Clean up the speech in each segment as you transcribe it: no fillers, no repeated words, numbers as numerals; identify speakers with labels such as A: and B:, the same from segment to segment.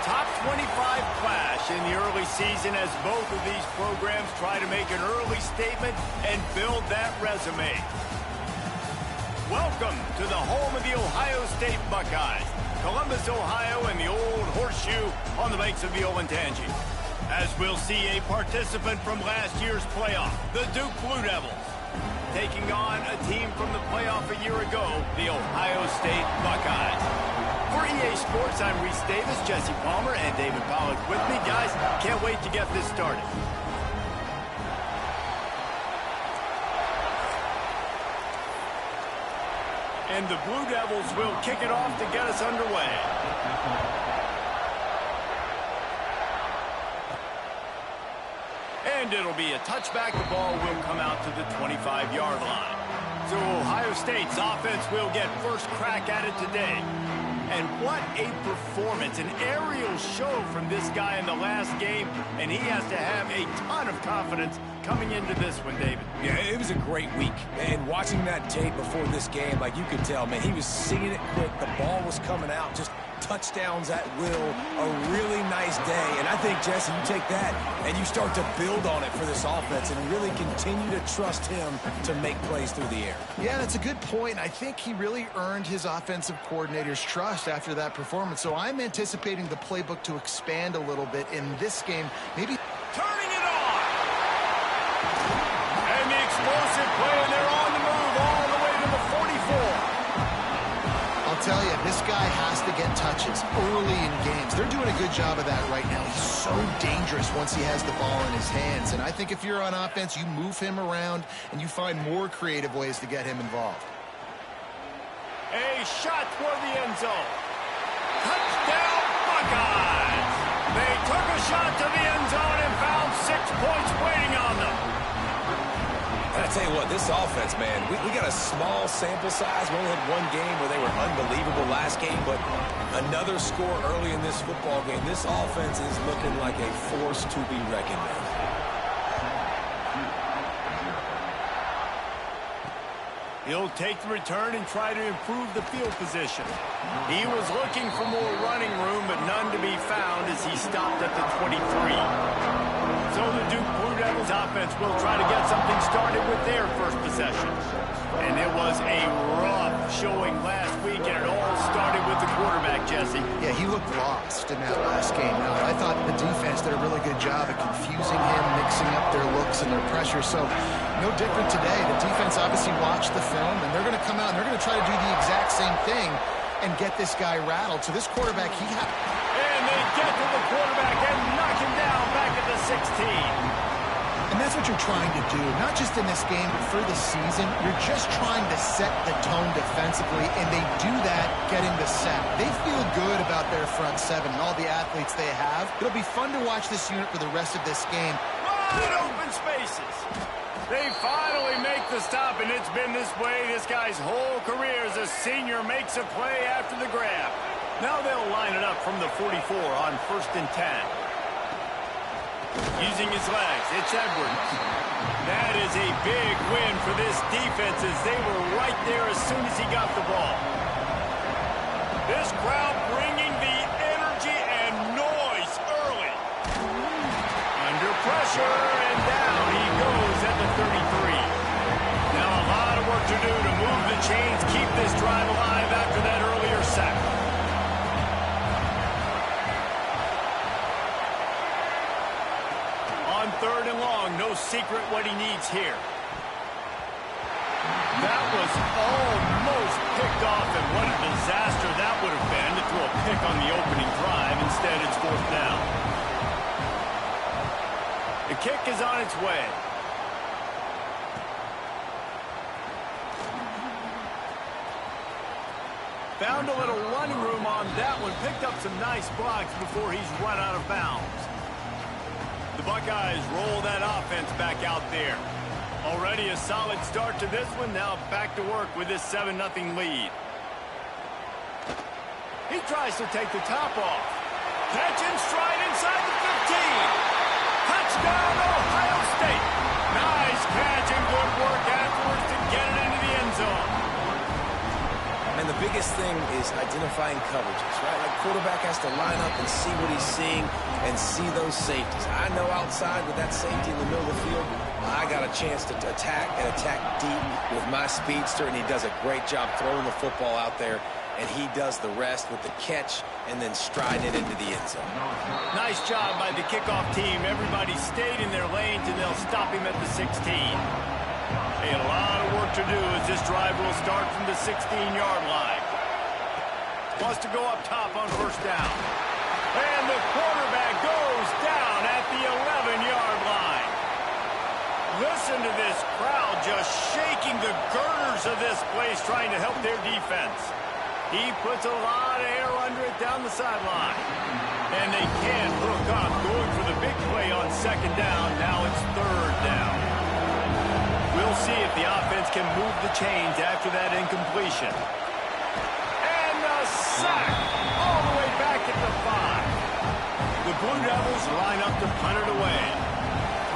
A: top 25 clash in the early season as both of these programs try to make an early statement and build that resume. Welcome to the home of the Ohio State Buckeyes, Columbus, Ohio, and the old horseshoe on the banks of the Olentangy. As we'll see a participant from last year's playoff, the Duke Blue Devils, taking on a team from the playoff a year ago, the Ohio State Buckeyes. For EA Sports, I'm Reese Davis, Jesse Palmer, and David Pollack with me. Guys, can't wait to get this started. And the Blue Devils will kick it off to get us underway. And it'll be a touchback. The ball will come out to the 25-yard line. So Ohio State's offense will get first crack at it today. And what a performance, an aerial show from this guy in the last game, and he has to have a ton of confidence coming into this one, David.
B: Yeah, it was a great week, and watching that tape before this game, like you could tell, man, he was seeing it quick, the ball was coming out, just touchdowns at will, a really nice day. And I think, Jesse, you take that and you start to build on it for this offense and really continue to trust him to make plays through the air.
C: Yeah, that's a good point. I think he really earned his offensive coordinator's trust after that performance. So I'm anticipating the playbook to expand a little bit in this game. Maybe
A: turning it on. And the explosive play, and they're on the move all the way to the 44.
C: I'll tell you, this guy has to get touches early in games. They're doing a good job of that right now. He's so dangerous once he has the ball in his hands. And I think if you're on offense, you move him around and you find more creative ways to get him involved.
A: A shot toward the end zone. Touchdown, Buckeyes! They took a shot to the end zone and found 6 points waiting on them.
B: And I tell you what, this offense, man, we got a small sample size. We only had one game where they were unbelievable last game, but another score early in this football game. This offense is looking like a force to be reckoned with.
A: He'll take the return and try to improve the field position. He was looking for more running room, but none to be found as he stopped at the 23. So the Duke Blue Devils offense will try to get something started with their first possession. And it was a rough showing last week, and it all started with the quarterback, Jesse.
C: Yeah, he looked lost in that last game. Now, I thought the defense did a really good job of confusing him, mixing up their looks and their pressure. So no different today. The defense obviously watched the film, and they're going to come out and they're going to try to do the exact same thing and get this guy rattled. So this quarterback,
A: and they get to the quarterback and knock him down back at the 16.
C: And that's what you're trying to do, not just in this game, but for the season. You're just trying to set the tone defensively, and they do that getting the sack. They feel good about their front seven and all the athletes they have. It'll be fun to watch this unit for the rest of this game.
A: Wide open spaces. They finally make the stop, and it's been this way this guy's whole career as a senior makes a play after the grab. Now they'll line it up from the 44 on 1st and 10. Using his legs, it's Edwards. That is a big win for this defense as they were right there as soon as he got the ball. This crowd bringing the energy and noise early. Under pressure, and down he goes at the 33. Now a lot of work to do to move the chains, keep this drive alive after that earlier sack. On 3rd and long, no secret what he needs here. That was almost picked off, and what a disaster that would have been to throw a pick on the opening drive. Instead, it's 4th down. The kick is on its way. Found a little running room on that one. Picked up some nice blocks before he's run out of bounds. The Buckeyes roll that offense back out there. Already a solid start to this one. Now back to work with this 7-0 lead. He tries to take the top off. Catch in stride inside the 15. Touchdown, Ohio State. Nice catch and good work afterwards to get it into the end zone.
B: And the biggest thing is identifying coverages, right? Like, quarterback has to line up and see what he's seeing and see those safeties. I know outside with that safety in the middle of the field, I got a chance to attack and attack deep with my speedster, and he does a great job throwing the football out there, and he does the rest with the catch and then striding it into the end zone.
A: Nice job by the kickoff team. Everybody stayed in their lanes, and they'll stop him at the 16. A lot of work to do as this drive will start from the 16-yard line. Wants to go up top on first down. And the quarterback goes down at the 11-yard line. Listen to this crowd just shaking the girders of this place trying to help their defense. He puts a lot of air under it down the sideline. And they can't hook up, going for the big play on second down. Now it's third down. We'll see if the offense can move the chains after that incompletion. And the sack all the way back at the 5. The Blue Devils line up to punt it away.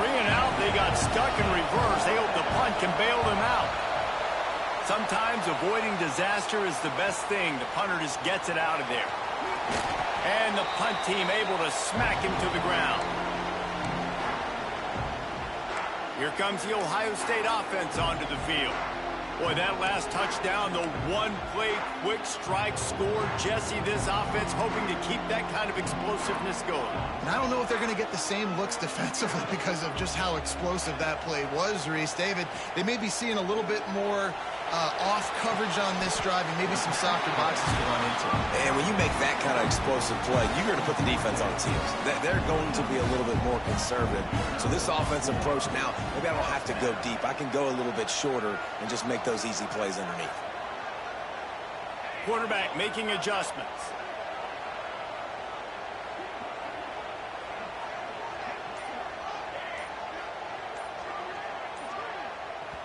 A: 3 and out, they got stuck in reverse. They hope the punt can bail them out. Sometimes avoiding disaster is the best thing. The punter just gets it out of there. And the punt team able to smack him to the ground. Here comes the Ohio State offense onto the field. Boy, that last touchdown, the one-play quick strike score. Jesse, this offense hoping to keep that kind of explosiveness going.
C: And I don't know if they're going to get the same looks defensively because of just how explosive that play was, Reese. David, they may be seeing a little bit more off coverage on this drive and maybe some softer boxes to run into.
B: And when you make that kind of explosive play, you're going to put the defense on its heels. They're going to be a little bit more conservative. So this offensive approach now, maybe I don't have to go deep. I can go a little bit shorter and just make those easy plays underneath.
A: Quarterback making adjustments.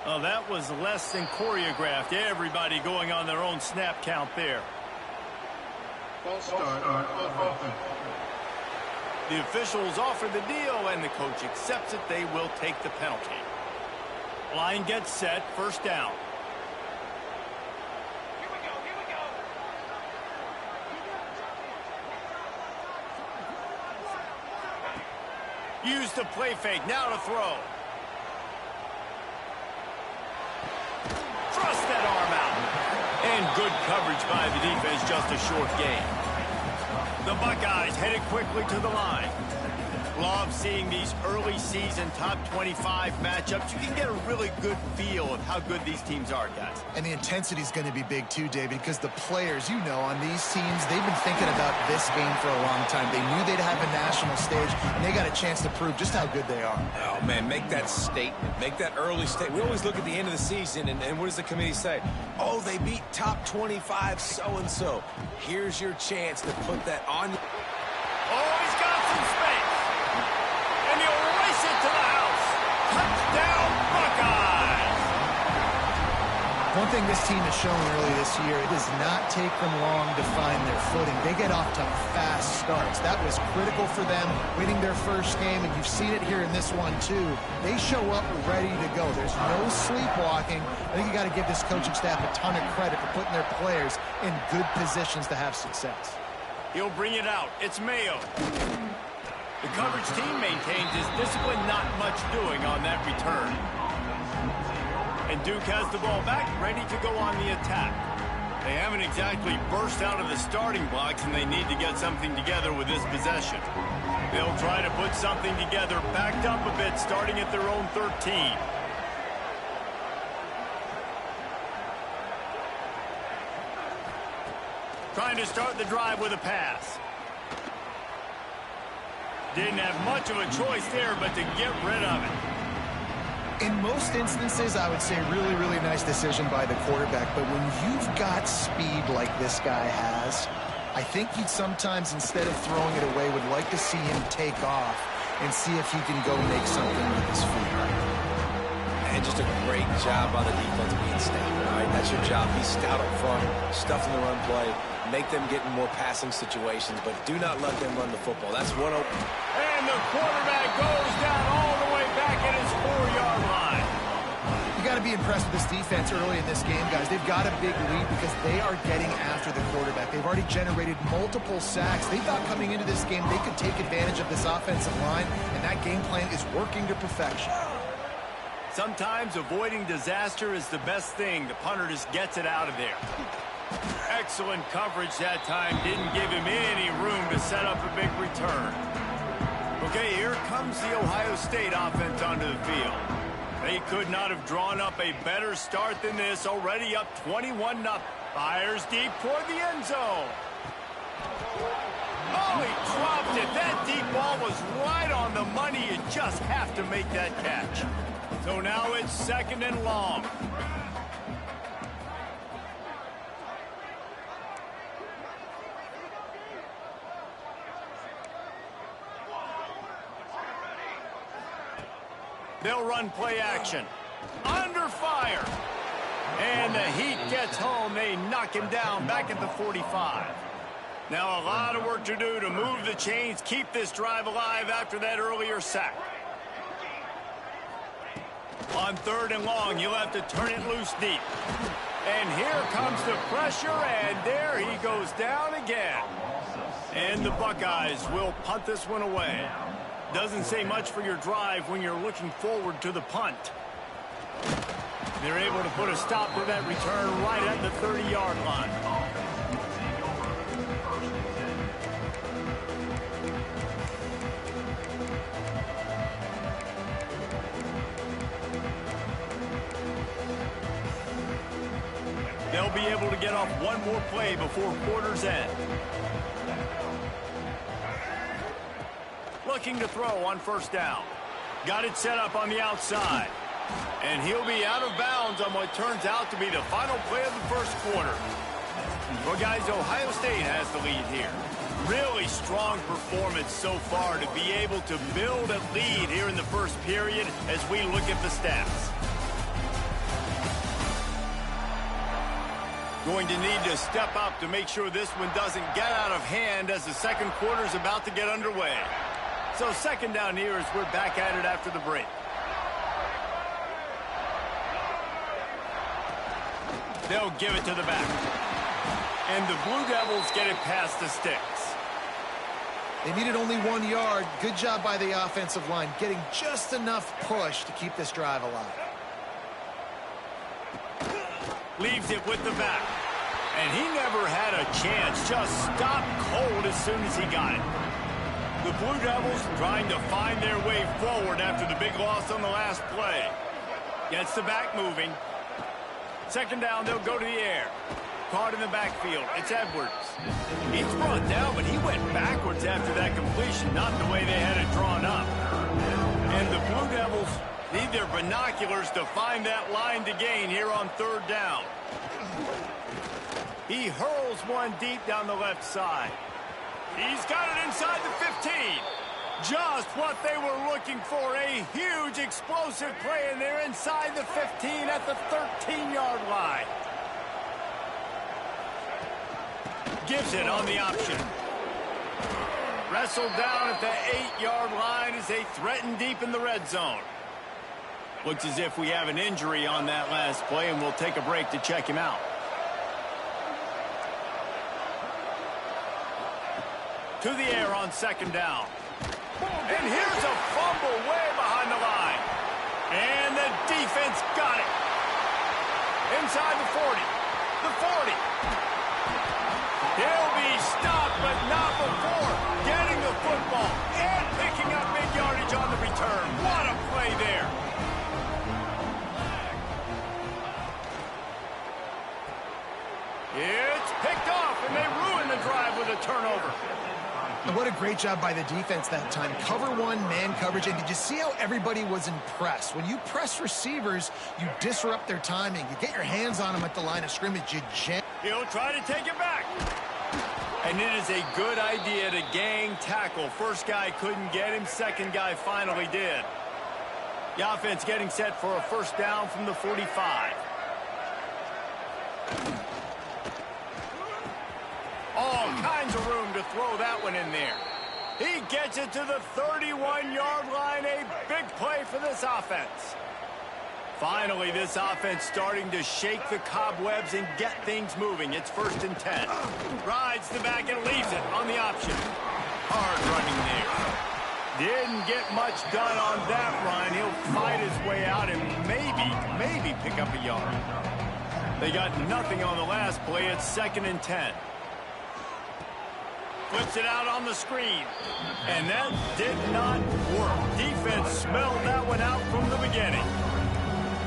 A: Oh, that was less than choreographed. Everybody going on their own snap count there. The officials offer the deal, and the coach accepts it. They will take the penalty. Line gets set, first down. Use the play fake, now to throw. Thrust that arm out. And good coverage by the defense, just a short gain. The Buckeyes headed quickly to the line. Love seeing these early season top 25 matchups. You can get a really good feel of how good these teams are, guys.
C: And the intensity is going to be big too, David, because the players, you know, on these teams, they've been thinking about this game for a long time. They knew they'd have a national stage, and they got a chance to prove just how good they are.
B: Oh, man, make that statement. Make that early statement. We always look at the end of the season, and what does the committee say? Oh, they beat top 25 so-and-so. Here's your chance to put that on.
A: Oh, he's got some space. And he'll race it to the house. Touchdown, Buckeyes!
C: One thing this team has shown early this year, it does not take them long to find their footing. They get off to fast starts. That was critical for them, winning their first game, and you've seen it here in this one too. They show up ready to go. There's no sleepwalking. I think you got to give this coaching staff a ton of credit for putting their players in good positions to have success.
A: He'll bring it out. It's Mayo. The coverage team maintains his discipline, not much doing on that return. And Duke has the ball back, ready to go on the attack. They haven't exactly burst out of the starting blocks, and they need to get something together with this possession. They'll try to put something together, backed up a bit, starting at their own 13. Trying to start the drive with a pass. Didn't have much of a choice there, but to get rid of it.
C: In most instances, I would say really, really nice decision by the quarterback. But when you've got speed like this guy has, I think you'd sometimes, instead of throwing it away, would like to see him take off and see if he can go make something with his feet.
B: And just a great job by the defense being stout. All right, that's your job. Be stout up front, stuff in the run play, make them get in more passing situations, but do not let them run the football. That's one open.
A: And the quarterback goes down all the way back at his 4-yard line.
C: You got to be be impressed with this defense early in this game, guys. They've got a big lead because they are getting after the quarterback. They've already generated multiple sacks. They thought coming into this game they could take advantage of this offensive line, and that game plan is working to perfection.
A: Sometimes avoiding disaster is the best thing. The punter just gets it out of there. Excellent coverage that time. Didn't give him any room to set up a big return. Okay, here comes the Ohio State offense onto the field. They could not have drawn up a better start than this. Already up 21-0. Fires deep toward the end zone. Oh, he dropped it. That deep ball was right on the money. You just have to make that catch. So now it's 2nd and long. They'll run play action. Under fire. And the heat gets home. They knock him down back at the 45. Now a lot of work to do to move the chains, keep this drive alive after that earlier sack. On 3rd and long, you'll have to turn it loose deep. And here comes the pressure, and there he goes down again. And the Buckeyes will punt this one away. Doesn't say much for your drive when you're looking forward to the punt. They're able to put a stop to that return right at the 30-yard line. They'll be able to get off one more play before quarter's end. Looking to throw on 1st down. Got it set up on the outside. And he'll be out of bounds on what turns out to be the final play of the 1st quarter. Well, guys, Ohio State has the lead here. Really strong performance so far to be able to build a lead here in the 1st period as we look at the stats. Going to need to step up to make sure this one doesn't get out of hand as the 2nd quarter is about to get underway. So 2nd down here as we're back at it after the break. They'll give it to the back. And the Blue Devils get it past the sticks.
C: They needed only 1 yard. Good job by the offensive line, getting just enough push to keep this drive alive.
A: Leaves it with the back. And he never had a chance. Just stopped cold as soon as he got it. The Blue Devils trying to find their way forward after the big loss on the last play. Gets the back moving. 2nd down, they'll go to the air. Caught in the backfield. It's Edwards. He's brought down, but he went backwards after that completion, not the way they had it drawn up. And the Blue Devils need their binoculars to find that line to gain here on 3rd down. He hurls one deep down the left side. He's got it inside the 15. Just what they were looking for. A huge explosive play, and they're inside the 15 at the 13-yard line. Gives it on the option. Wrestled down at the 8-yard line as they threaten deep in the red zone. Looks as if we have an injury on that last play, and we'll take a break to check him out. To the air on 2nd down. And here's a fumble way behind the line. And the defense got it. Inside the 40. The 40. He'll be stopped, but not before getting the football and picking up big yardage on the return. What a play there. It's picked off, and they ruin the drive with a turnover.
C: And what a great job by the defense that time. Cover 1, man coverage. And did you see how everybody was impressed? When you press receivers, you disrupt their timing. You get your hands on them at the line of scrimmage. You jam.
A: He'll try to take it back. And it is a good idea to gang tackle. First guy couldn't get him. Second guy finally did. The offense getting set for a 1st down from the 45. All kinds of room to throw that one in there. He gets it to the 31-yard line. A big play for this offense. Finally, this offense starting to shake the cobwebs and get things moving. It's 1st and 10. Rides the back and leaves it on the option. Hard running there. Didn't get much done on that run. He'll fight his way out and maybe pick up a yard. They got nothing on the last play. It's 2nd and 10. Flips it out on the screen. And that did not work. Defense smelled that one out from the beginning.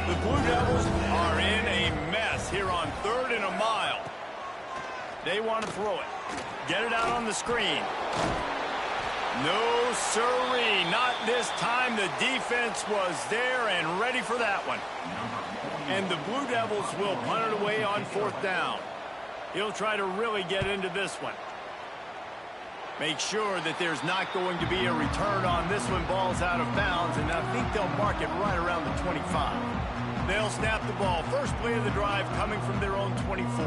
A: The Blue Devils are in a mess here on 3rd and a mile. They want to throw it. Get it out on the screen. No sirree, not this time. The defense was there and ready for that one. And the Blue Devils will punt it away on 4th down. He'll try to really get into this one. Make sure that there's not going to be a return on this one. Ball's out of bounds, and I think they'll mark it right around the 25. They'll snap the ball. First play of the drive coming from their own 24.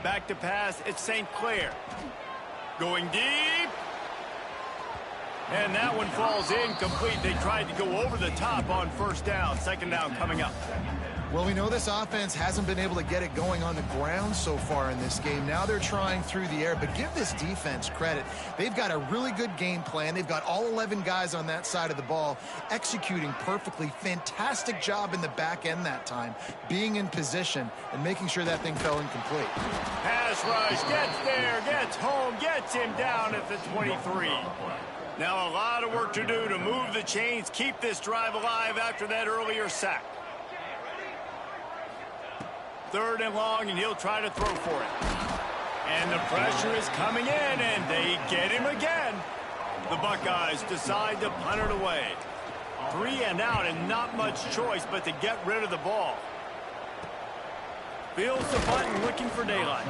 A: Back to pass, it's St. Clair. Going deep. And that one falls incomplete. They tried to go over the top on 1st down. 2nd down coming up.
C: Well, we know this offense hasn't been able to get it going on the ground so far in this game. Now they're trying through the air, but give this defense credit. They've got a really good game plan. They've got all 11 guys on that side of the ball executing perfectly. Fantastic job in the back end that time, being in position and making sure that thing fell incomplete.
A: Pass rush, gets there, gets home, gets him down at the 23. Now a lot of work to do to move the chains, keep this drive alive after that earlier sack. 3rd and long, and he'll try to throw for it. And the pressure is coming in, and they get him again. The Buckeyes decide to punt it away. 3 and out, and not much choice but to get rid of the ball. Feels the button, looking for daylight.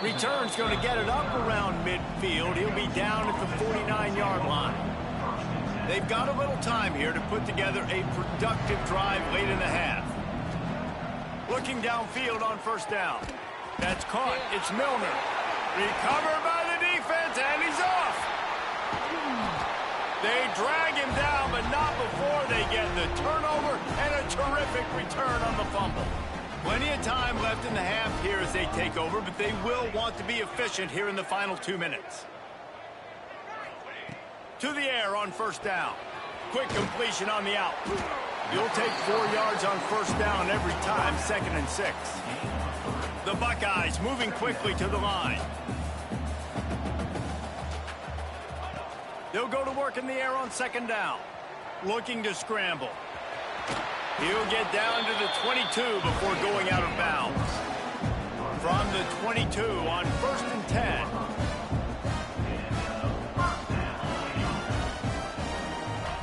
A: Return's going to get it up around midfield. He'll be down at the 49-yard line. They've got a little time here to put together a productive drive late in the half. Looking downfield on 1st down. That's caught. It's Milner. Recovered by the defense, and he's off. They drag him down, but not before they get the turnover and a terrific return on the fumble. Plenty of time left in the half here as they take over, but they will want to be efficient here in the final 2 minutes. To the air on 1st down. Quick completion on the out. You'll take 4 yards on 1st down every time, 2nd and 6. The Buckeyes moving quickly to the line. They'll go to work in the air on 2nd down. Looking to scramble. He'll get down to the 22 before going out of bounds. From the 22 on 1st and 10.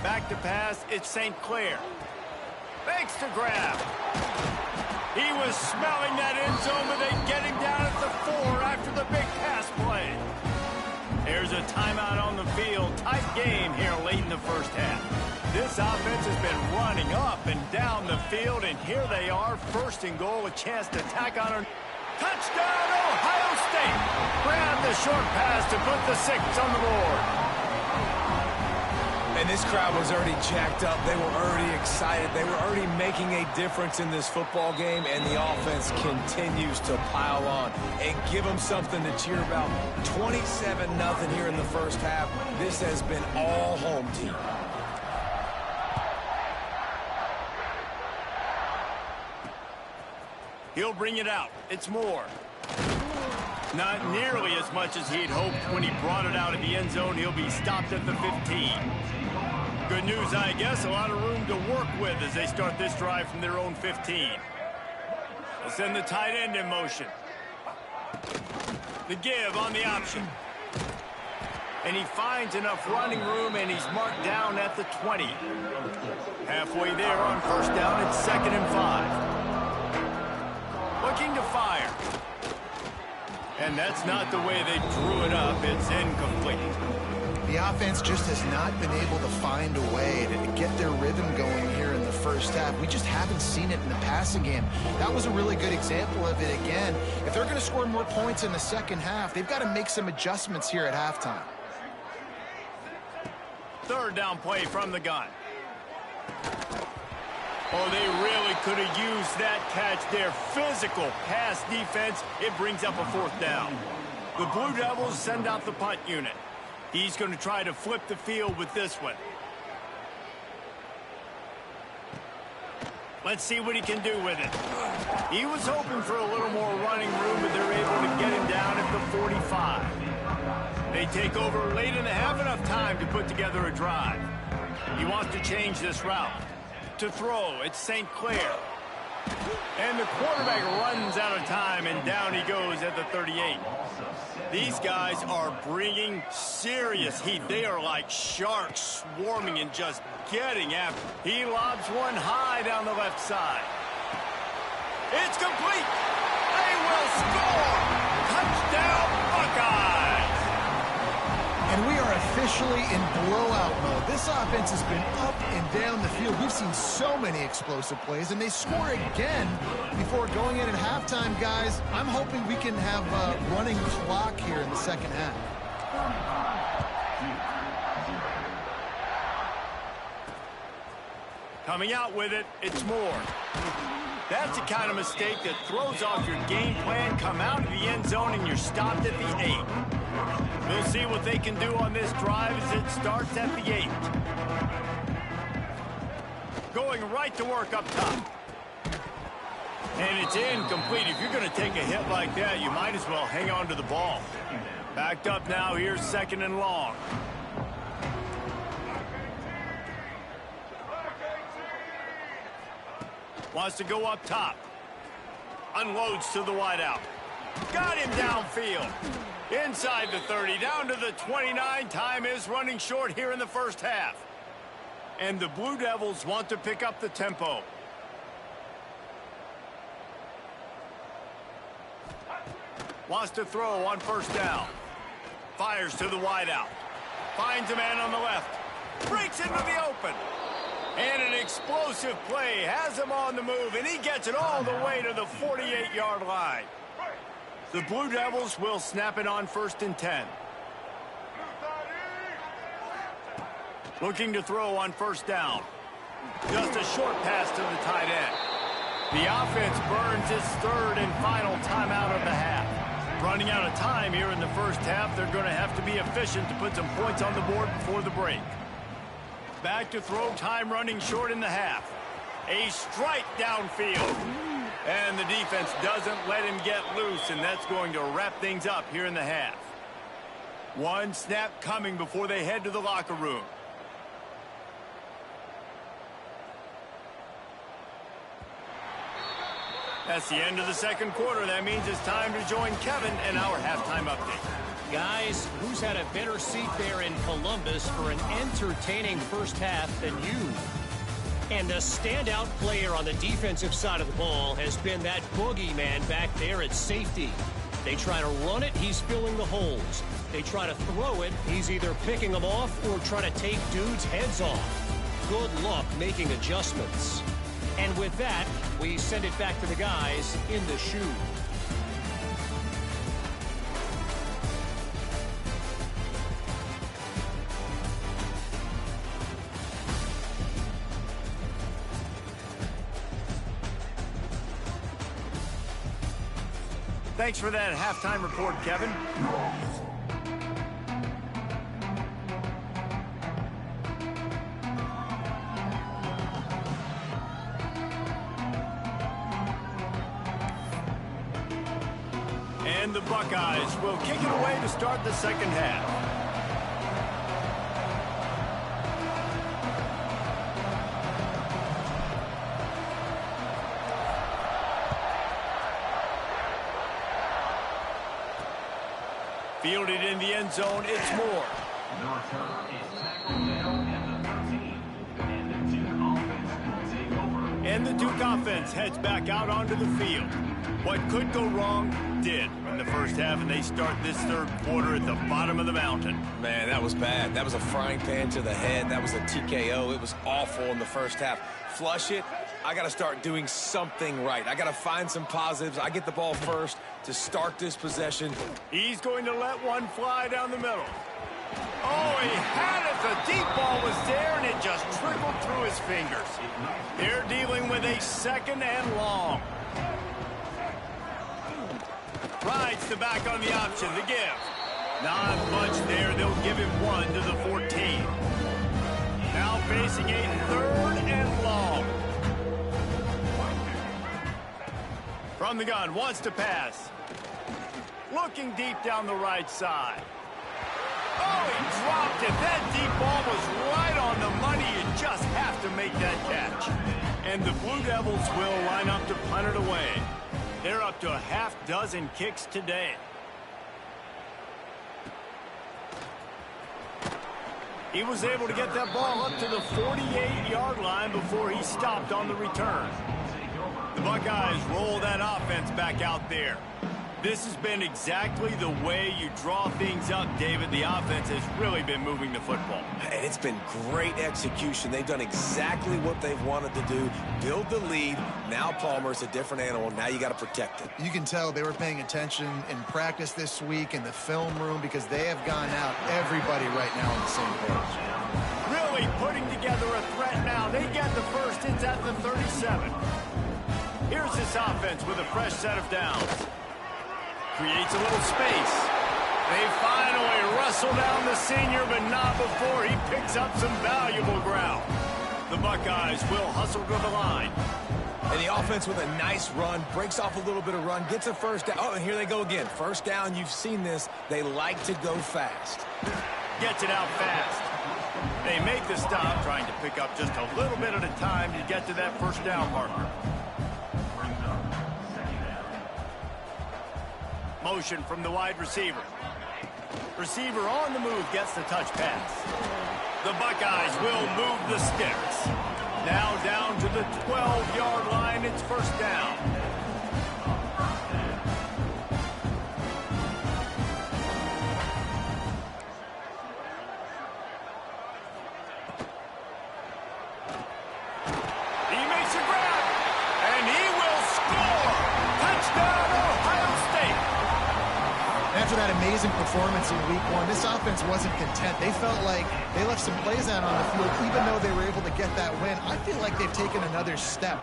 A: Back to pass, it's St. Clair. Makes the grab. He was smelling that end zone, but they get him down at the 4 after the big pass play. There's a timeout on the field. Tight game here late in the 1st half. This offense has been running up and down the field, and here they are, 1st and goal, a chance to tack on her. Touchdown, Ohio State! Grab the short pass to put the 6 on the board.
B: And this crowd was already jacked up. They were already excited. They were already making a difference in this football game, and the offense continues to pile on and give them something to cheer about. 27-0 here in the 1st half. This has been all home team.
A: He'll bring it out. It's Moore. Not nearly as much as he'd hoped when he brought it out of the end zone. He'll be stopped at the 15. Good news, I guess. A lot of room to work with as they start this drive from their own 15. They'll send the tight end in motion. The give on the option. And he finds enough running room, and he's marked down at the 20. Halfway there on 1st down, it's 2nd and 5. Looking to fire. And that's not the way they drew it up. It's incomplete.
C: The offense just has not been able to find a way to get their rhythm going here in the 1st half. We just haven't seen it in the passing game. That was a really good example of it again. If they're going to score more points in the 2nd half, they've got to make some adjustments here at halftime.
A: 3rd down play from the gun. Oh, they really could have used that catch there. Physical pass defense. It brings up a 4th down. The Blue Devils send out the punt unit. He's going to try to flip the field with this one. Let's see what he can do with it. He was hoping for a little more running room, but they're able to get him down at the 45. They take over late and have enough time to put together a drive. He wants to change this route. To throw, it's St. Clair. And the quarterback runs out of time, and down he goes at the 38. These guys are bringing serious heat. They are like sharks swarming and just getting after. He lobs one high down the left side. It's complete. They will score. Touchdown, Buckeyes.
C: And we are officially in blowout mode. This offense has been up and down the field. We've seen so many explosive plays, and they score again before going in at halftime, guys. I'm hoping we can have a running clock here in the second half.
A: Coming out with it, it's Moore. That's the kind of mistake that throws off your game plan. Come out of the end zone and you're stopped at the 8. We'll see what they can do on this drive as it starts at the 8. Going right to work up top. And it's incomplete. If you're going to take a hit like that, you might as well hang on to the ball. Backed up now, here's 2nd and long. Wants to go up top. Unloads to the wideout. Got him downfield. Inside the 30, down to the 29. Time is running short here in the first half. And the Blue Devils want to pick up the tempo. Wants to throw on 1st down. Fires to the wideout. Finds a man on the left. Breaks into the open. And an explosive play has him on the move, and he gets it all the way to the 48-yard line. The Blue Devils will snap it on 1st and 10. Looking to throw on 1st down. Just a short pass to the tight end. The offense burns its 3rd and final timeout of the half. Running out of time here in the first half, they're going to have to be efficient to put some points on the board before the break. Back to throw, time running short in the half. A strike downfield. And the defense doesn't let him get loose, and that's going to wrap things up here in the half. One snap coming before they head to the locker room. That's the end of the 2nd quarter. That means it's time to join Kevin in our halftime update.
D: Guys, who's had a better seat there in Columbus for an entertaining first half than you? And the standout player on the defensive side of the ball has been that boogeyman back there at safety. They try to run it, he's filling the holes. They try to throw it, he's either picking them off or trying to take dudes' heads off. Good luck making adjustments. And with that, we send it back to the guys in the shoe.
A: Thanks for that halftime report, Kevin. And the Buckeyes will kick it away to start the second half. Fielded in the end zone, it's Moore. And the Duke offense heads back out onto the field. What could go wrong did in the first half, and they start this 3rd quarter at the bottom of the mountain.
B: Man, that was bad. That was a frying pan to the head. That was a TKO. It was awful in the first half. Flush it. I got to start doing something right. I got to find some positives. I get the ball first to start this possession.
A: He's going to let one fly down the middle. Oh, he had it. The deep ball was there, and it just trickled through his fingers. They're dealing with with a 2nd and long. Rides the back on the option, the give. Not much there. They'll give him 1 to the 14. Now facing a 3rd and long. From the gun, wants to pass. Looking deep down the right side. Oh, he dropped it. That deep ball was right on the money. You just have to make that catch. And the Blue Devils will line up to punt it away. They're up to a half-dozen kicks today. He was able to get that ball up to the 48-yard line before he stopped on the return. The Buckeyes roll that offense back out there. This has been exactly the way you draw things up, David. The offense has really been moving the football.
B: And it's been great execution. They've done exactly what they've wanted to do. Build the lead. Now Palmer's a different animal. Now you got to protect it.
C: You can tell they were paying attention in practice this week in the film room because they have gone out everybody right now on the same page.
A: Really putting together a threat now. They get the first. It's at the 37. Here's this offense with a fresh set of downs. Creates a little space. They finally wrestle down the senior, but not before he picks up some valuable ground. The Buckeyes will hustle to the line.
B: And the offense with a nice run, breaks off a little bit of run, gets a first down. Oh, and here they go again. First down, you've seen this. They like to go fast.
A: Gets it out fast. They make the stop, trying to pick up just a little bit at a time to get to that first down marker. Motion from the wide receiver. Receiver on the move gets the touch pass. The Buckeyes will move the sticks. Now down to the 12-yard line. It's first down. He makes a grab, and he will score. Touchdown, Ohio State.
C: After that amazing performance in week 1, this offense wasn't content. They felt like they left some plays out on the field, even though they were able to get that win. I feel like they've taken another step.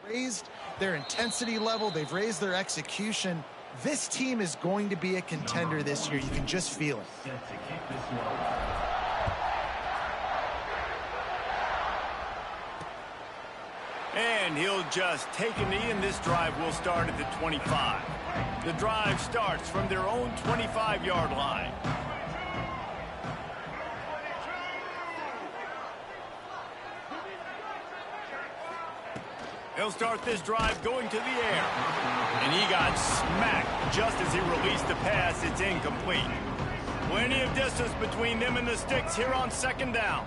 C: Raised their intensity level. They've raised their execution. This team is going to be a contender this year. You can just feel it.
A: And he'll just take a knee, and this drive will start at the 25. The drive starts from their own 25-yard line. He'll start this drive going to the air. And he got smacked just as he released the pass. It's incomplete. Plenty of distance between them and the sticks here on second down.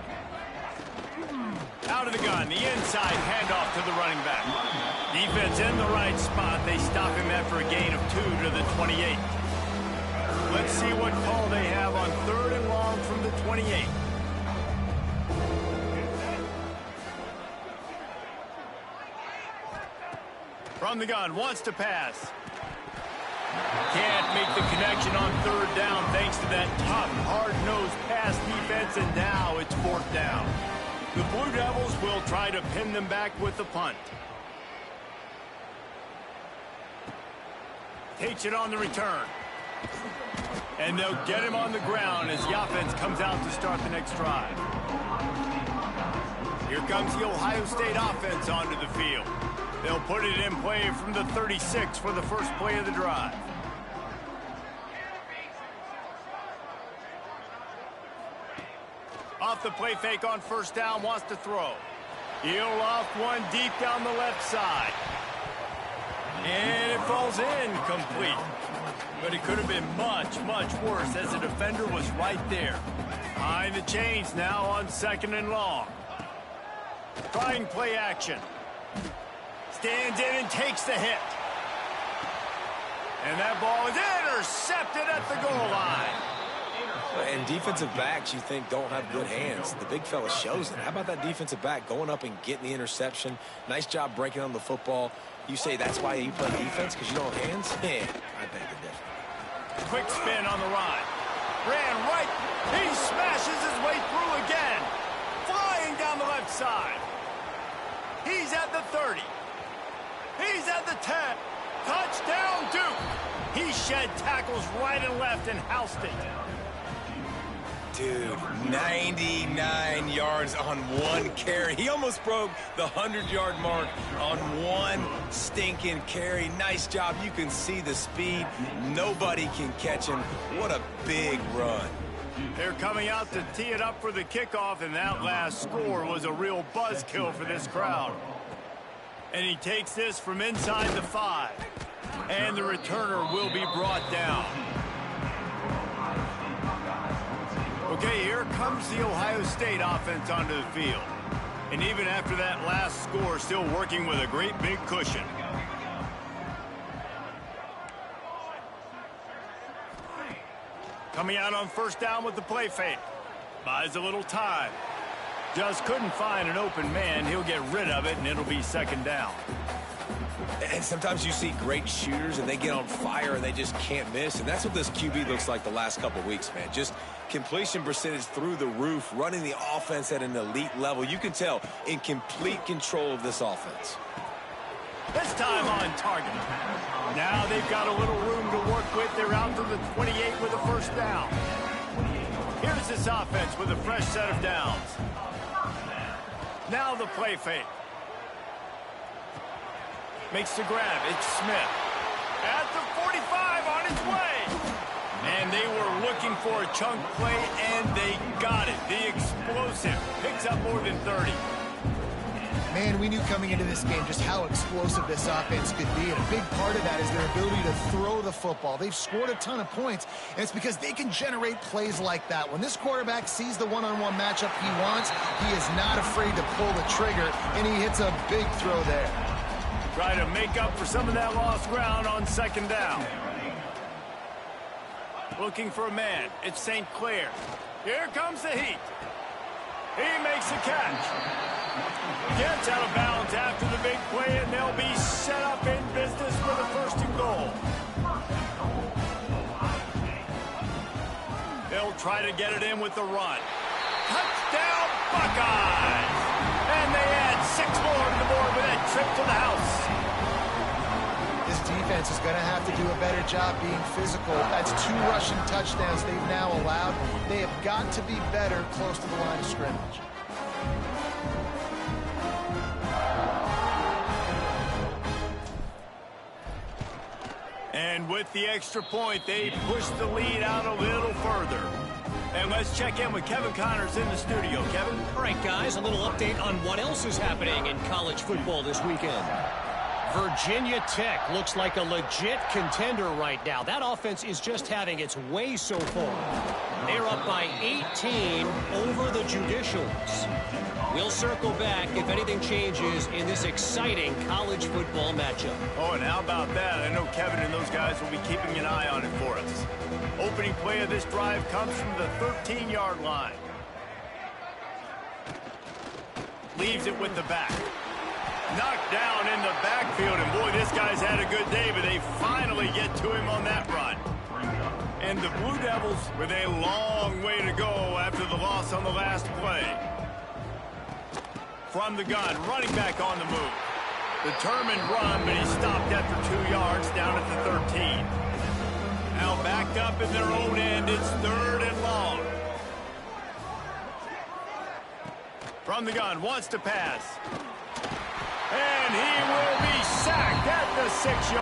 A: Out of the gun, the inside handoff to the running back. Defense in the right spot. They stop him after a gain of 2 to the 28. Let's see what call they have on 3rd and long from the 28. From the gun, wants to pass. Can't make the connection on 3rd down thanks to that tough, hard-nosed pass defense, and now it's 4th down. The Blue Devils will try to pin them back with the punt. Takes it on the return. And they'll get him on the ground as the offense comes out to start the next drive. Here comes the Ohio State offense onto the field. They'll put it in play from the 36 for the first play of the drive. Off the play fake on 1st down, wants to throw. He'll loft one deep down the left side. And it falls incomplete. But it could have been much, much worse as the defender was right there. Behind the chains now on 2nd and long. Trying play action. Stands in and takes the hit. And that ball is intercepted at the goal line.
B: And defensive backs, you think, don't have good hands. The big fella shows it. How about that defensive back going up and getting the interception? Nice job breaking on the football. You say that's why you play defense, because you don't have hands? Yeah, I beg to differ.
A: Quick spin on the run. Ran right. He smashes his way through again. Flying down the left side. He's at the 30. He's at the 10. Touchdown, Duke. He shed tackles right and left and housed it.
B: Dude, 99 yards on one carry. He almost broke the 100-yard mark on one stinking carry. Nice job. You can see the speed. Nobody can catch him. What a big run.
A: They're coming out to tee it up for the kickoff, and that last score was a real buzzkill for this crowd. And he takes this from inside the 5. And the returner will be brought down. Okay, here comes the Ohio State offense onto the field. And even after that last score, still working with a great big cushion. Coming out on first down with the play fake. Buys a little time. Just couldn't find an open man. He'll get rid of it, and it'll be second down.
B: And sometimes you see great shooters, and they get on fire, and they just can't miss. And that's what this QB looks like the last couple weeks, man. Just completion percentage through the roof, running the offense at an elite level. You can tell in complete control of this offense.
A: This time on target. Now they've got a little room to work with. They're out to the 28 with a first down. Here's this offense with a fresh set of downs. Now the play fake. Makes the grab. It's Smith. At the 45 on his way. And they were looking for a chunk play, and they got it. The explosive picks up more than 30.
C: Man, we knew coming into this game just how explosive this offense could be, and a big part of that is their ability to throw the football. They've scored a ton of points, and it's because they can generate plays like that. When this quarterback sees the one-on-one matchup he wants, he is not afraid to pull the trigger, and he hits a big throw there.
A: Try to make up for some of that lost ground on second down. Looking for a man. It's St. Clair. Here comes the heat. He makes the catch. Gets out of bounds after the big play, and they'll be set up in business with a first and goal. They'll try to get it in with the run. Touchdown, Buckeyes! And they add 6 more to the board with that trip to the house.
C: This defense is going to have to do a better job being physical. That's 2 rushing touchdowns they've now allowed. They have got to be better close to the line of scrimmage.
A: And with the extra point, they push the lead out a little further. And let's check in with Kevin Connors in the studio. Kevin?
D: All right, guys, a little update on what else is happening in college football this weekend. Virginia Tech looks like a legit contender right now. That offense is just having its way so far. They're up by 18 over the Judicials. We'll circle back if anything changes in this exciting college football matchup.
A: Oh, and how about that? I know Kevin and those guys will be keeping an eye on it for us. Opening play of this drive comes from the 13-yard line. Leaves it with the back. Knocked down in the backfield, and boy, this guy's had a good day, but they finally get to him on that run. And the Blue Devils with a long way to go after the loss on the last play. From the gun, running back on the move. Determined run, but he stopped after 2 yards down at the 13. Now backed up in their own end, it's 3rd and long. From the gun, wants to pass. And he will be sacked at the 6-yard.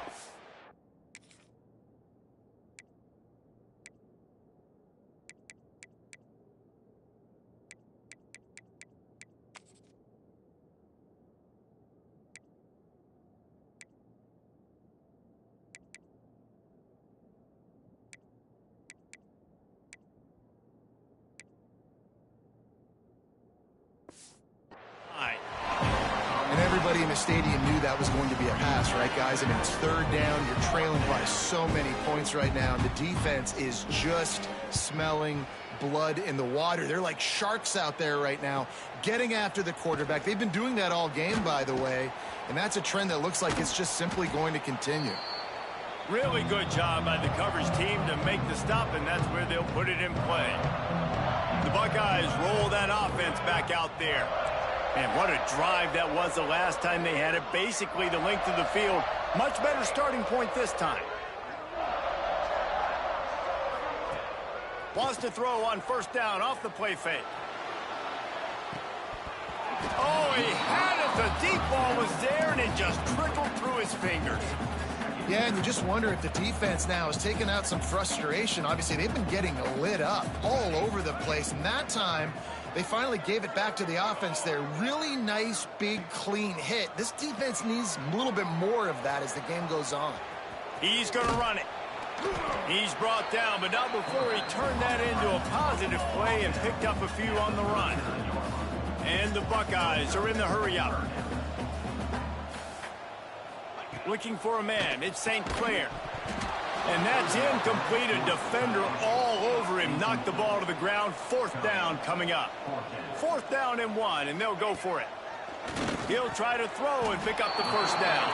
C: Everybody in the stadium knew that was going to be a pass, right, guys? I mean, it's 3rd down. You're trailing by so many points right now. And the defense is just smelling blood in the water. They're like sharks out there right now, getting after the quarterback. They've been doing that all game, by the way, and that's a trend that looks like it's just simply going to continue.
A: Really good job by the coverage team to make the stop, and that's where they'll put it in play. The Buckeyes roll that offense back out there. And what a drive that was the last time they had it. Basically the length of the field. Much better starting point this time. Wants to throw on first down off the play fake. Oh, he had it. The deep ball was there, and it just trickled through his fingers.
C: Yeah, and you just wonder if the defense now has taken out some frustration. Obviously, they've been getting lit up all over the place. And that time, they finally gave it back to the offense there. Really nice, big, clean hit. This defense needs a little bit more of that as the game goes on.
A: He's going to run it. He's brought down, but not before he turned that into a positive play and picked up a few on the run. And the Buckeyes are in the hurry-up. Looking for a man. It's St. Clair. And that's incomplete. A defender all over him. Knocked the ball to the ground. Fourth down coming up. 4th down and 1, and they'll go for it. He'll try to throw and pick up the first down.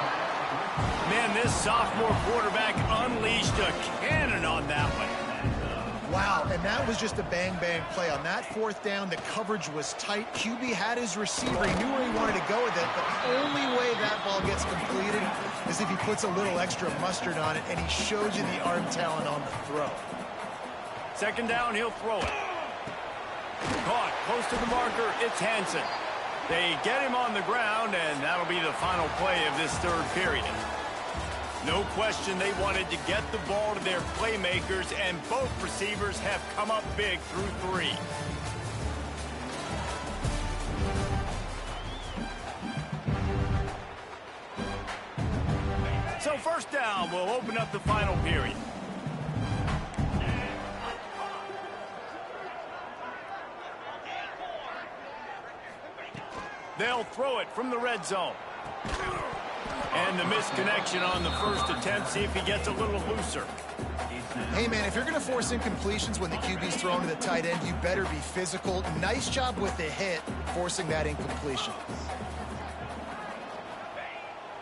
A: Man, this sophomore quarterback unleashed a cannon on that one.
C: Wow, and that was just a bang-bang play. On that 4th down, the coverage was tight. QB had his receiver. He knew where he wanted to go with it, but the only way that ball gets completed is if he puts a little extra mustard on it, and he showed you the arm talent on the throw.
A: 2nd down, he'll throw it. Caught close to the marker. It's Hansen. They get him on the ground, and that'll be the final play of this 3rd period. No question they wanted to get the ball to their playmakers, and both receivers have come up big through 3. So 1st down will open up the final period. They'll throw it from the red zone. And the misconnection on the first attempt. See if he gets a little looser.
C: Hey, man, if you're going to force incompletions when the QB's thrown to the tight end, you better be physical. Nice job with the hit, forcing that incompletion.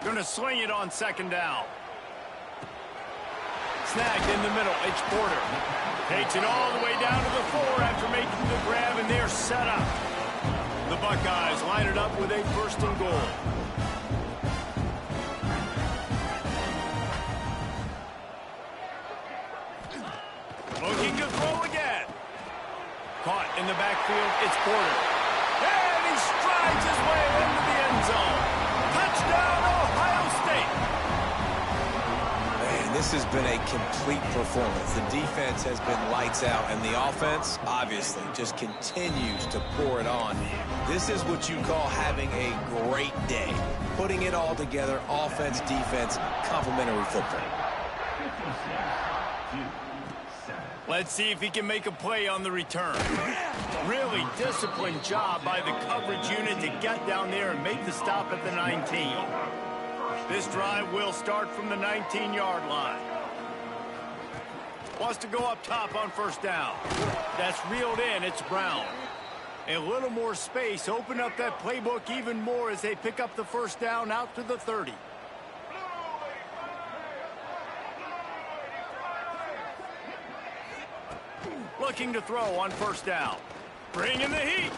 A: Going to sling it on 2nd down. Snagged in the middle. It's Porter. Takes it all the way down to the 4 after making the grab, and they're set up. The Buckeyes line it up with a 1st and goal. Looking to throw again. Caught in the backfield. It's Porter. And he strides his way into the end zone. Touchdown, Ohio State.
B: Man, this has been a complete performance. The defense has been lights out, and the offense, obviously, just continues to pour it on. This is what you call having a great day. Putting it all together, offense, defense, complementary football.
A: Let's see if he can make a play on the return. Really disciplined job by the coverage unit to get down there and make the stop at the 19. This drive will start from the 19-yard line. Wants to go up top on 1st down. That's reeled in. It's Brown. A little more space. Open up that playbook even more as they pick up the 1st down out to the 30. Looking to throw on 1st down. Bringing the heat.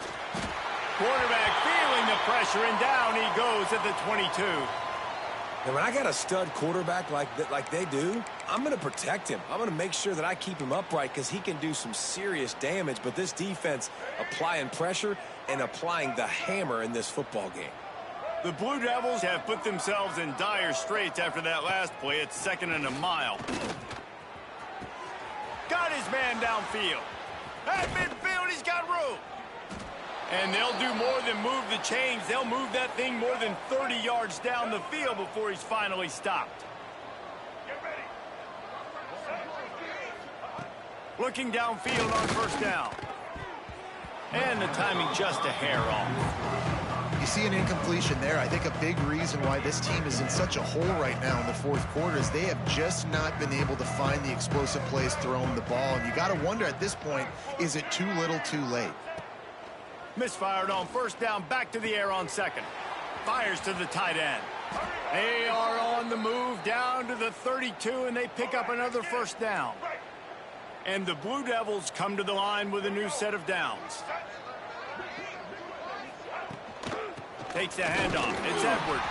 A: Quarterback feeling the pressure, and down he goes at the 22.
B: And when I got a stud quarterback like they do, I'm going to protect him. I'm going to make sure that I keep him upright because he can do some serious damage. But this defense applying pressure and applying the hammer in this football game.
A: The Blue Devils have put themselves in dire straits after that last play. It's 2nd and a mile. Got his man downfield. At midfield, he's got room. And they'll do more than move the chains. They'll move that thing more than 30 yards down the field before he's finally stopped. Looking downfield on 1st down. And the timing just a hair off.
C: You see an incompletion there. I think a big reason why this team is in such a hole right now in the fourth quarter is they have just not been able to find the explosive plays throwing the ball. And you got to wonder at this point, is it too little too late?
A: Misfired on first down, back to the air on second. Fires to the tight end. They are on the move down to the 32, and they pick up another first down. And the Blue Devils come to the line with a new set of downs. Takes the handoff. It's Edwards.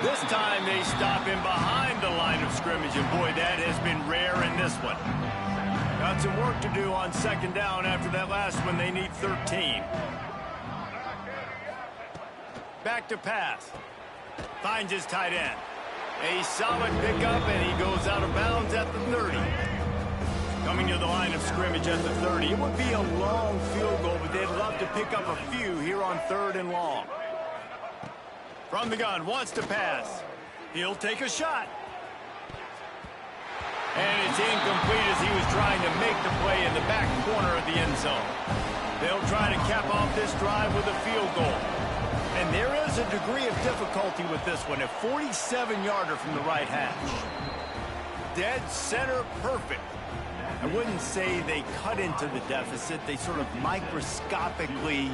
A: This time they stop him behind the line of scrimmage, and boy, that has been rare in this one. Got some work to do on second down after that last one. They need 13. Back to pass. Finds his tight end. A solid pickup, and he goes out of bounds at the 30. Coming to the line of scrimmage at the 30. It would be a long field goal, but they'd love to pick up a few here on 3rd and long. From the gun, wants to pass. He'll take a shot. And it's incomplete as he was trying to make the play in the back corner of the end zone. They'll try to cap off this drive with a field goal. And there is a degree of difficulty with this one. A 47-yarder from the right hash. Dead center perfect. I wouldn't say they cut into the deficit. They sort of microscopically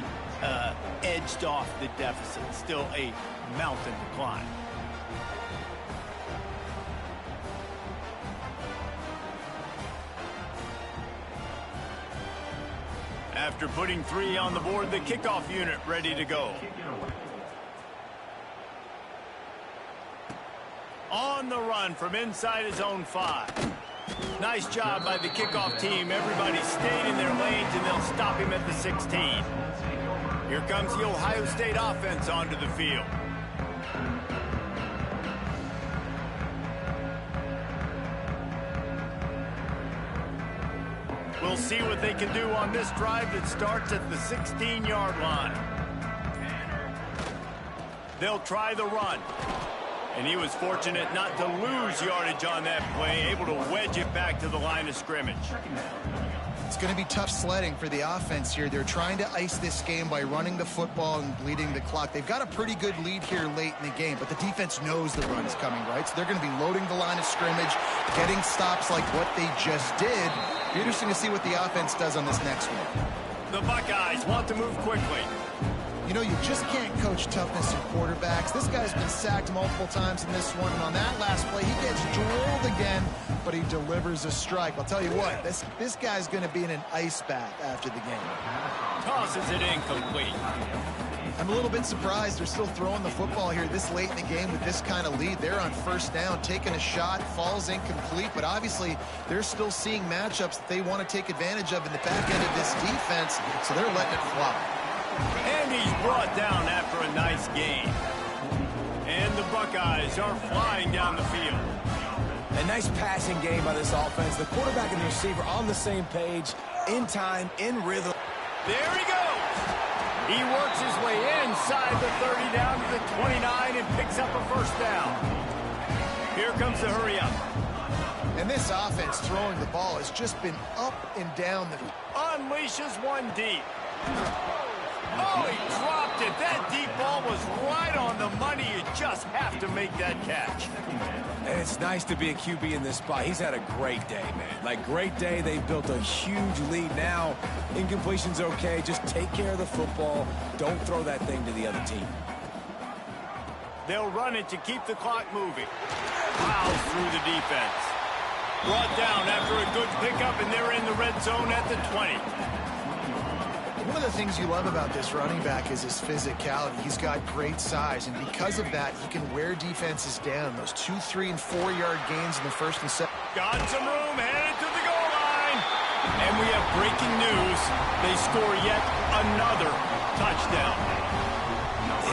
A: edged off the deficit. Still a mountain to climb. After putting 3 on the board, the kickoff unit ready to go. On the run from inside his own 5. Nice job by the kickoff team. Everybody stayed in their lanes, and they'll stop him at the 16. Here comes the Ohio State offense onto the field. We'll see what they can do on this drive that starts at the 16-yard line. They'll try the run. And he was fortunate not to lose yardage on that play, able to wedge it back to the line of scrimmage.
C: It's going to be tough sledding for the offense here. They're trying to ice this game by running the football and bleeding the clock. They've got a pretty good lead here late in the game, but the defense knows the run is coming, right? So they're going to be loading the line of scrimmage, getting stops like what they just did. Be interesting to see what the offense does on this next one.
A: The Buckeyes want to move quickly.
C: You know, you just can't coach toughness in quarterbacks. This guy's been sacked multiple times in this one, and on that last play, he gets drilled again, but he delivers a strike. I'll tell you what, this guy's going to be in an ice bath after the game.
A: Tosses it incomplete.
C: I'm a little bit surprised they're still throwing the football here this late in the game with this kind of lead. They're on first down, taking a shot, falls incomplete, but obviously they're still seeing matchups that they want to take advantage of in the back end of this defense, so they're letting it fly.
A: And he's brought down after a nice game. And the Buckeyes are flying down the field.
B: A nice passing game by this offense. The quarterback and the receiver on the same page, in time, in rhythm.
A: There he goes. He works his way inside the 30 down to the 29 and picks up a first down. Here comes the hurry up.
C: And this offense throwing the ball has just been up and down the field.
A: Unleashes one deep. Oh, he dropped it. That deep ball was right on the money. You just have to make that catch.
B: And it's nice to be a QB in this spot. He's had a great day, man. Like, great day. They built a huge lead. Now, incompletion's okay. Just take care of the football. Don't throw that thing to the other team.
A: They'll run it to keep the clock moving. Plows through the defense. Brought down after a good pickup, and they're in the red zone at the 20.
C: One of the things you love about this running back is his physicality. He's got great size, and because of that, he can wear defenses down. Those 2, 3, and 4-yard gains in the first and second.
A: Got some room, headed to the goal line. And we have breaking news. They score yet another touchdown.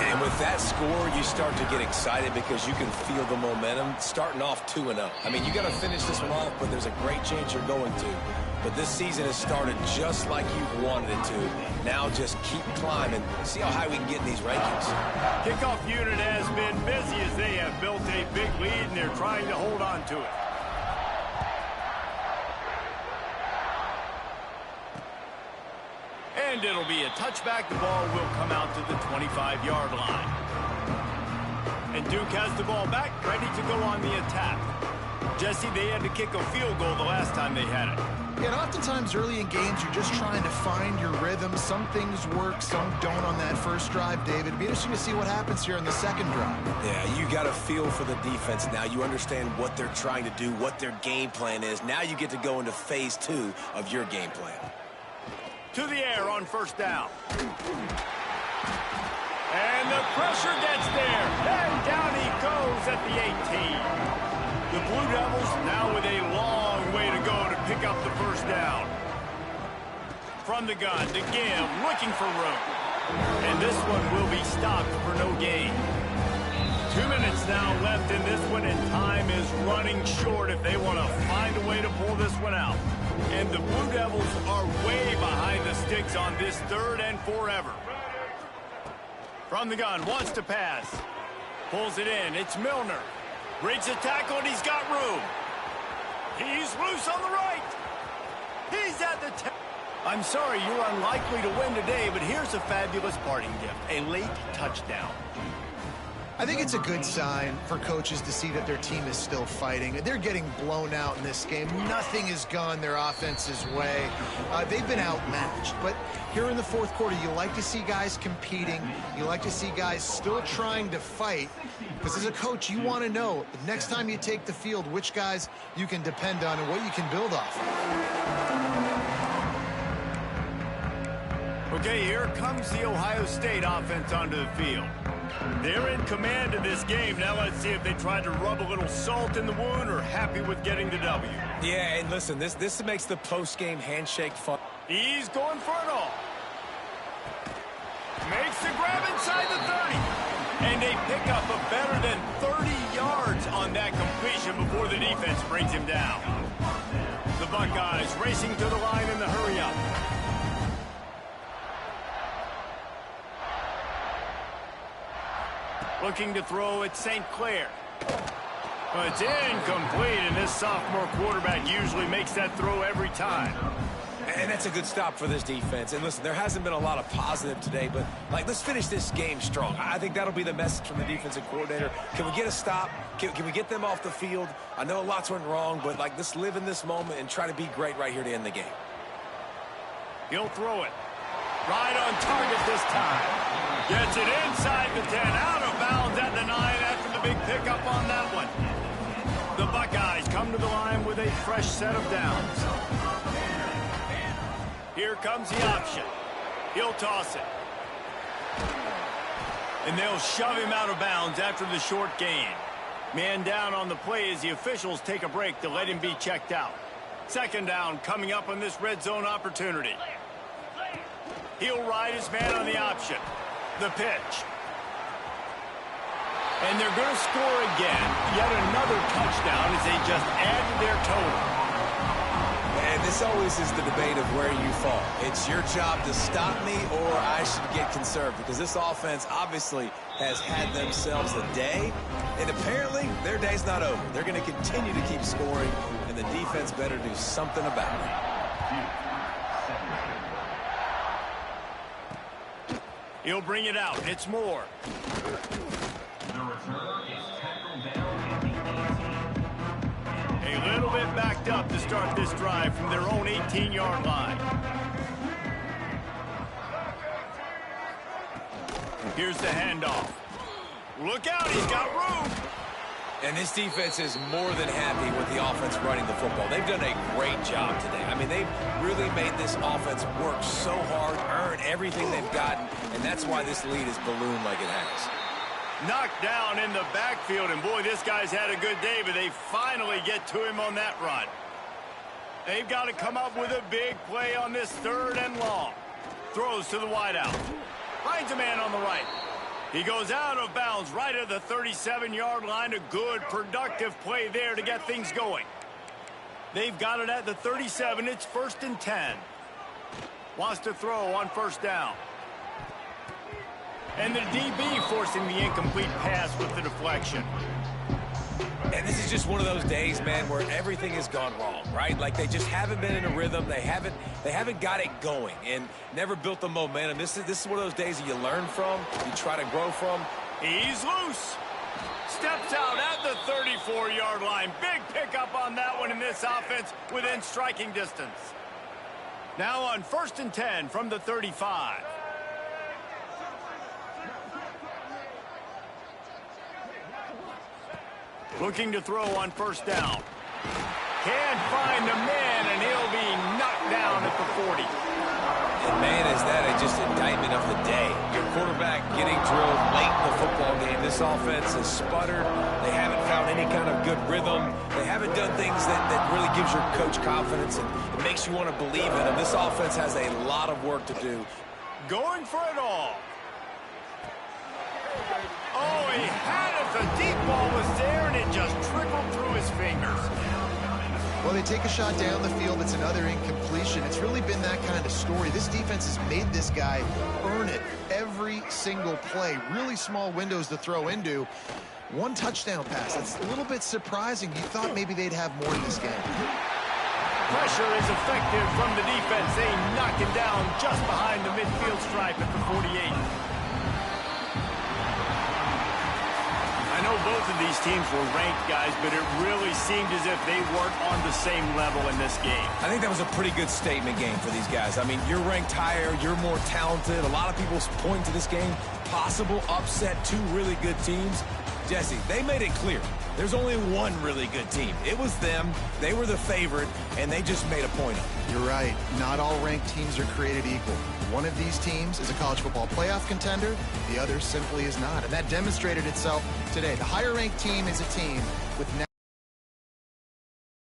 B: And with that score, you start to get excited because you can feel the momentum starting off 2-0. I mean, you got to finish this one off, but there's a great chance you're going to. But this season has started just like you've wanted it to. Now just keep climbing. See how high we can get in these rankings.
A: Kickoff unit has been busy as they have built a big lead, and they're trying to hold on to it. And And it'll be a touchback. The ball will come out to the 25-yard line. And Duke has the ball back, ready to go on the attack. Jesse, they had to kick a field goal the last time they had it.
C: And oftentimes early in games, you're just trying to find your rhythm. Some things work, some don't on that first drive, David. It'd be interesting to see what happens here in the second drive.
B: Yeah, you got a feel for the defense now. You understand what they're trying to do, what their game plan is. Now you get to go into phase 2 of your game plan.
A: To the air on first down. And the pressure gets there. And down he goes at the 18. The Blue Devils now with a long way to go to pick up the first down. From the gun to give, looking for room. And this one will be stopped for no gain. 2 minutes now left in this one, and time is running short if they want to find a way to pull this one out. And the Blue Devils are way behind the sticks on this 3rd and forever. From the gun, wants to pass. Pulls it in, it's Milner. Breaks a tackle, and he's got room. He's loose on the right. He's at the 10. I'm sorry, you're unlikely to win today, but here's a fabulous parting gift. A late touchdown.
C: I think it's a good sign for coaches to see that their team is still fighting. They're getting blown out in this game. Nothing has gone their offense's way. They've been outmatched. But here in the 4th quarter, you like to see guys competing. You like to see guys still trying to fight. Because as a coach, you want to know, the next time you take the field, which guys you can depend on and what you can build off of.
A: Okay, here comes the Ohio State offense onto the field. They're in command of this game. Now let's see if they tried to rub a little salt in the wound or happy with getting the W.
B: Yeah, and listen, this makes the post-game handshake fun.
A: He's going for it all. Makes the grab inside the 30. And they pick up a better than 30 yards on that completion before the defense brings him down. The Buckeyes racing to the line in the hurry-up. Looking to throw at St. Clair. But it's incomplete, and this sophomore quarterback usually makes that throw every time.
B: And that's a good stop for this defense. And listen, there hasn't been a lot of positive today, but let's finish this game strong. I think that'll be the message from the defensive coordinator. Can we get a stop? Can we get them off the field? I know lots went wrong, but let's live in this moment and try to be great right here to end the game.
A: He'll throw it. Right on target this time. Gets it inside the 10, out of bounds at the 9 after the big pickup on that one. The Buckeyes come to the line with a fresh set of downs. Here comes the option. He'll toss it. And they'll shove him out of bounds after the short gain. Man down on the play as the officials take a break to let him be checked out. 2nd down coming up on this red zone opportunity. He'll ride his man on the option. The pitch. And they're going to score again. Yet another touchdown as they just added their total.
B: And this always is the debate of where you fall. It's your job to stop me or I should get conserved, because this offense obviously has had themselves a day, and apparently their day's not over. They're going to continue to keep scoring, and the defense better do something about it.
A: He'll bring it out. It's Moore. A little bit backed up to start this drive from their own 18-yard line. Here's the handoff. Look out, he's got room.
B: And this defense is more than happy with the offense running the football. They've done a great job today. I mean, they've really made this offense work so hard, earn everything they've gotten, and that's why this lead is ballooned like it has.
A: Knocked down in the backfield, and boy, this guy's had a good day, but they finally get to him on that run. They've got to come up with a big play on this 3rd and long. Throws to the wideout. Finds a man on the right. He goes out of bounds right at the 37-yard line. A good, productive play there to get things going. They've got it at the 37. It's 1st and 10. Wants to throw on 1st down. And the DB forcing the incomplete pass with the deflection.
B: And this is just one of those days, man, where everything has gone wrong, right? Like they just haven't been in a rhythm. They haven't got it going and never built the momentum. This is one of those days that you learn from, you try to grow from.
A: He's loose. Steps out at the 34-yard line. Big pickup on that one in this offense within striking distance. Now on 1st and 10 from the 35. Looking to throw on 1st down. Can't find the man, and he'll be knocked down at the 40.
B: And, man, is that just indictment of the day. Your quarterback getting drilled late in the football game. This offense has sputtered. They haven't found any kind of good rhythm. They haven't done things that really gives your coach confidence and it makes you want to believe in them. This offense has a lot of work to do.
A: Going for it all. Oh, he had it. The deep ball was there, and it just trickled through his fingers.
C: Well, they take a shot down the field. It's another incompletion. It's really been that kind of story. This defense has made this guy earn it every single play. Really small windows to throw into. One touchdown pass. That's a little bit surprising. You thought maybe they'd have more in this game.
A: Pressure is effective from the defense. They knock him down just behind the midfield stripe at the 48. I know both of these teams were ranked, guys, but it really seemed as if they weren't on the same level in this game.
B: I think that was a pretty good statement game for these guys. I mean, you're ranked higher, you're more talented. A lot of people point to this game, possible upset, two really good teams. Jesse, they made it clear. There's only one really good team. It was them. They were the favorite, and they just made a point of it.
C: You're right. Not all ranked teams are created equal. One of these teams is a college football playoff contender. The other simply is not. And that demonstrated itself today. The higher ranked team is a team with